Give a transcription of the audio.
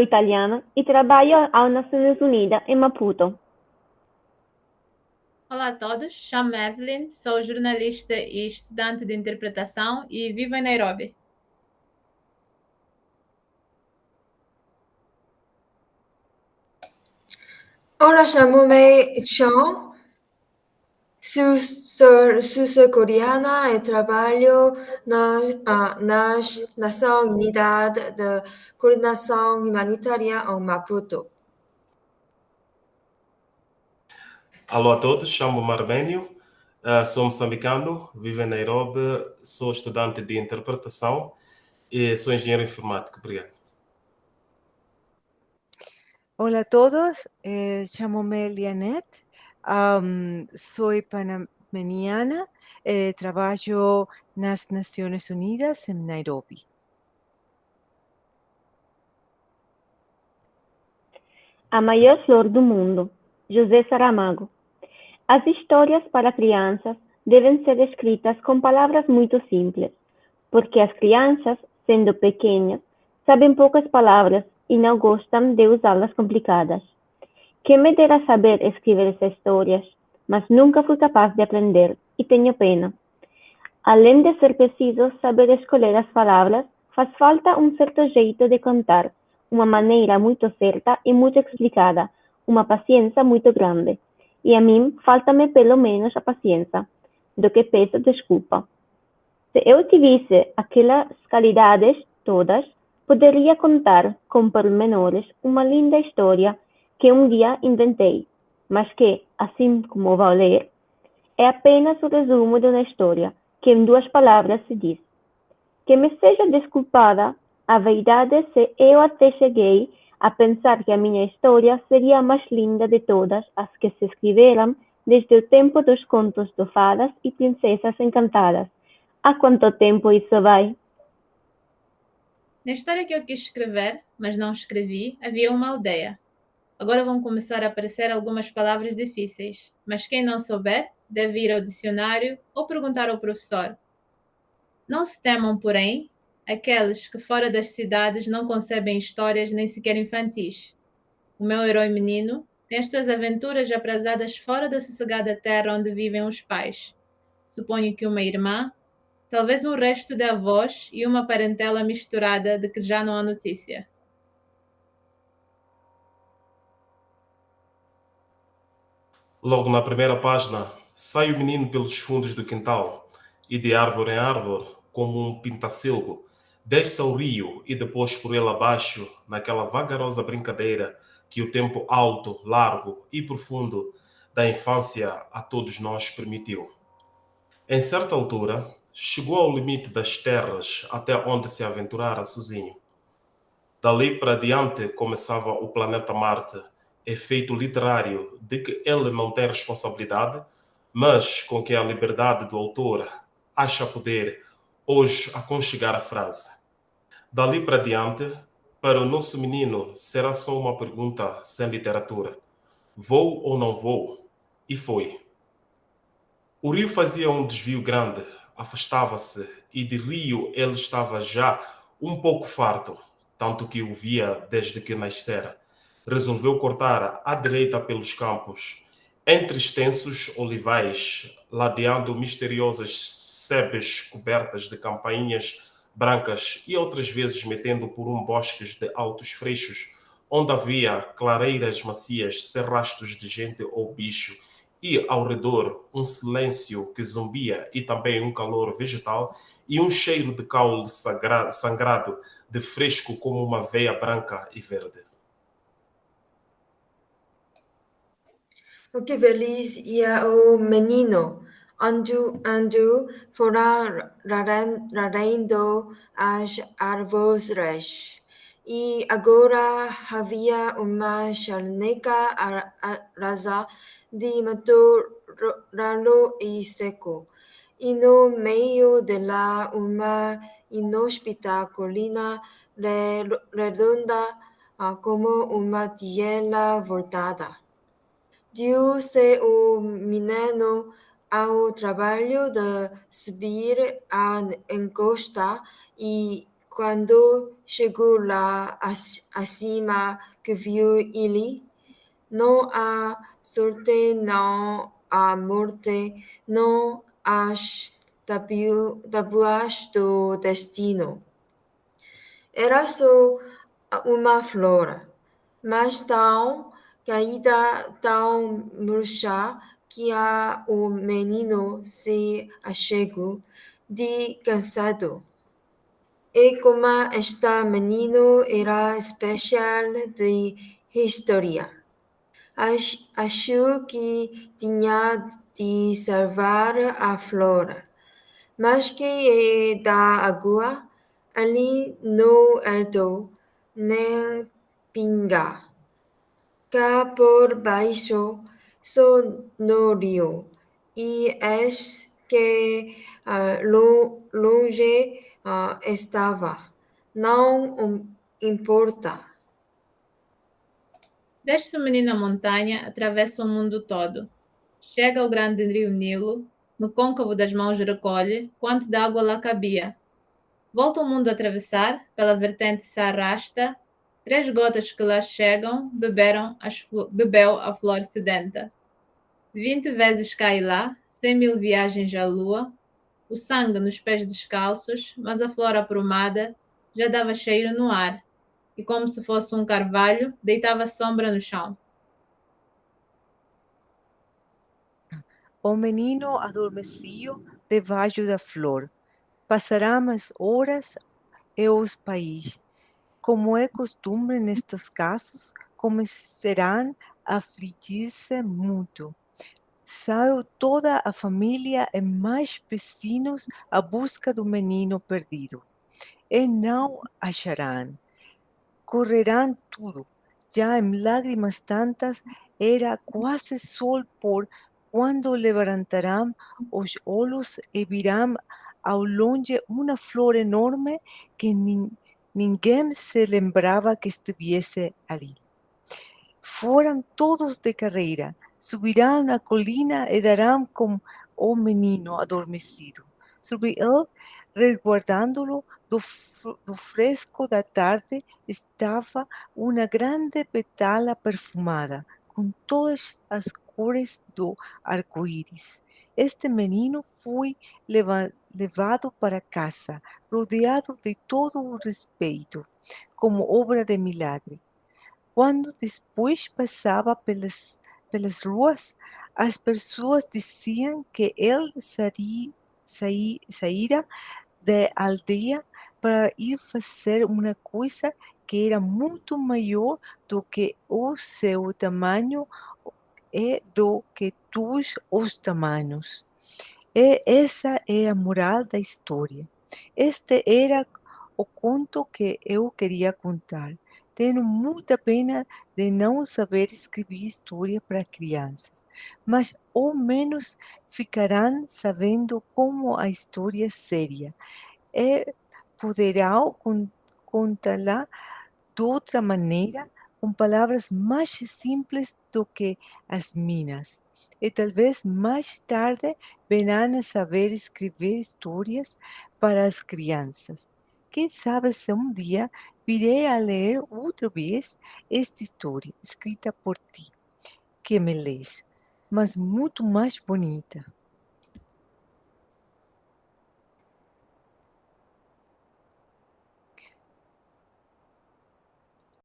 italiana e trabalho às Nações Unidas em Maputo. Olá a todos, chamo-me Evelyn, sou jornalista e estudante de interpretação e vivo em Nairobi. Olá, chamo-me Sean, sou coreana e trabalho nas Nações Unidas de Coordenação Humanitária em Maputo. Alô a todos, chamo-me Armênio, sou moçambicano, vivo em Nairobi, sou estudante de interpretação e sou engenheiro informático. Obrigado. Hola a todos, llamo-me Lianet, soy panameniana, trabalho nas Nações Unidas em Nairobi. A maior flor do mundo, José Saramago. As histórias para crianças devem ser escritas com palavras muito simples, porque as crianças, sendo pequenas, sabem poucas palavras e não gostam de usá-las complicadas. Quem me dera saber escrever essas histórias, mas nunca fui capaz de aprender e tenho pena. Além de ser preciso saber escolher as palavras, faz falta um certo jeito de contar, uma maneira muito certa e muito explicada, uma paciência muito grande. E a mim falta-me pelo menos a paciência, do que peço desculpa. Se eu tivesse aquelas qualidades todas, poderia contar com pormenores uma linda história que um dia inventei, mas que, assim como vou ler, é apenas o resumo de uma história que em 2 palavras se diz. Que me seja desculpada a vaidade se eu até cheguei a pensar que a minha história seria a mais linda de todas as que se escreveram desde o tempo dos contos de fadas e princesas encantadas. Há quanto tempo isso vai? Na história que eu quis escrever, mas não escrevi, havia uma aldeia. Agora vão começar a aparecer algumas palavras difíceis, mas quem não souber deve ir ao dicionário ou perguntar ao professor. Não se temam, porém, aqueles que fora das cidades não concebem histórias nem sequer infantis. O meu herói menino tem as suas aventuras aprazadas fora da sossegada terra onde vivem os pais. Suponho que uma irmã, talvez um resto de avós e uma parentela misturada de que já não há notícia. Logo na primeira página, sai o menino pelos fundos do quintal e de árvore em árvore, como um pintacilgo, desce ao rio e depois por ele abaixo, naquela vagarosa brincadeira que o tempo alto, largo e profundo da infância a todos nós permitiu. Em certa altura, chegou ao limite das terras até onde se aventurara sozinho. Dali para diante começava o planeta Marte, efeito literário de que ele não tem responsabilidade, mas com que a liberdade do autor acha poder hoje aconchegar a frase. Dali para diante, para o nosso menino, será só uma pergunta sem literatura. Vou ou não vou? E foi. O rio fazia um desvio grande, afastava-se, e de rio ele estava já um pouco farto, tanto que o via desde que nascera. Resolveu cortar à direita pelos campos, entre extensos olivais, ladeando misteriosas sebes cobertas de campainhas brancas e outras vezes metendo por bosques de altos freixos, onde havia clareiras macias, sem rastros de gente ou bicho, e ao redor um silêncio que zumbia e também um calor vegetal e um cheiro de caule sangrado de fresco como uma veia branca e verde. Que feliz ia o menino, andando fora rarendo as árvores. E agora havia uma charneca rasa de mato ralo e seco. E no meio dela uma inóspita colina redonda como uma tiela voltada. Deu-se o menino ao trabalho de subir a encosta e quando chegou lá acima que viu ele, não há sorte, não há morte, não há tabuas do destino. Era só uma flor, mas tão caída, tão murcha, que o menino se achegou de cansado. E como este menino era especial de história, achou que tinha de salvar a flor, mas que é da água ali não herdou nem pinga. Cá por baixo só no rio, e eis que longe estava. Não importa. Desce o menino à montanha, atravessa o mundo todo. Chega ao grande rio Nilo, no côncavo das mãos recolhe quanto de água lá cabia. Volta o mundo a atravessar, pela vertente se arrasta, 3 gotas que lá chegam, bebeu a flor sedenta. 20 vezes cai lá, 100.000 viagens à lua, o sangue nos pés descalços, mas a flor aprumada já dava cheiro no ar, e como se fosse um carvalho, deitava sombra no chão. O menino adormecido debaixo da flor. Passarão as horas e os país. Como é costume nestes casos, começarão a afligir-se muito. Saiu toda a família e mais vecinos à busca do menino perdido. E não acharão. Correrão tudo. Já em lágrimas tantas, era quase sol por quando levantarão os olhos e virão ao longe uma flor enorme que ninguém se lembrava que estivesse ali. Foram todos de carreira, subirão a colina e darão com o menino adormecido. Sobre ele, resguardando-lo do fresco da tarde, estava uma grande petala perfumada, com todas as cores do arco-íris. Este menino foi levado para casa, rodeado de todo o respeito, como obra de milagre. Quando depois passava pelas ruas, as pessoas diziam que ele saíra da aldeia para ir fazer uma coisa que era muito maior do que o seu tamanho e do que todos os tamanhos. E essa é a moral da história. Este era o conto que eu queria contar. Tenho muita pena de não saber escrever história para crianças, mas ao menos ficarão sabendo como a história é séria e poderão contá-la de outra maneira, com palavras mais simples do que as minhas. E talvez mais tarde venham a saber escrever histórias para as crianças. Quem sabe se um dia virei a ler outra vez esta história escrita por ti, que me lês, mas muito mais bonita.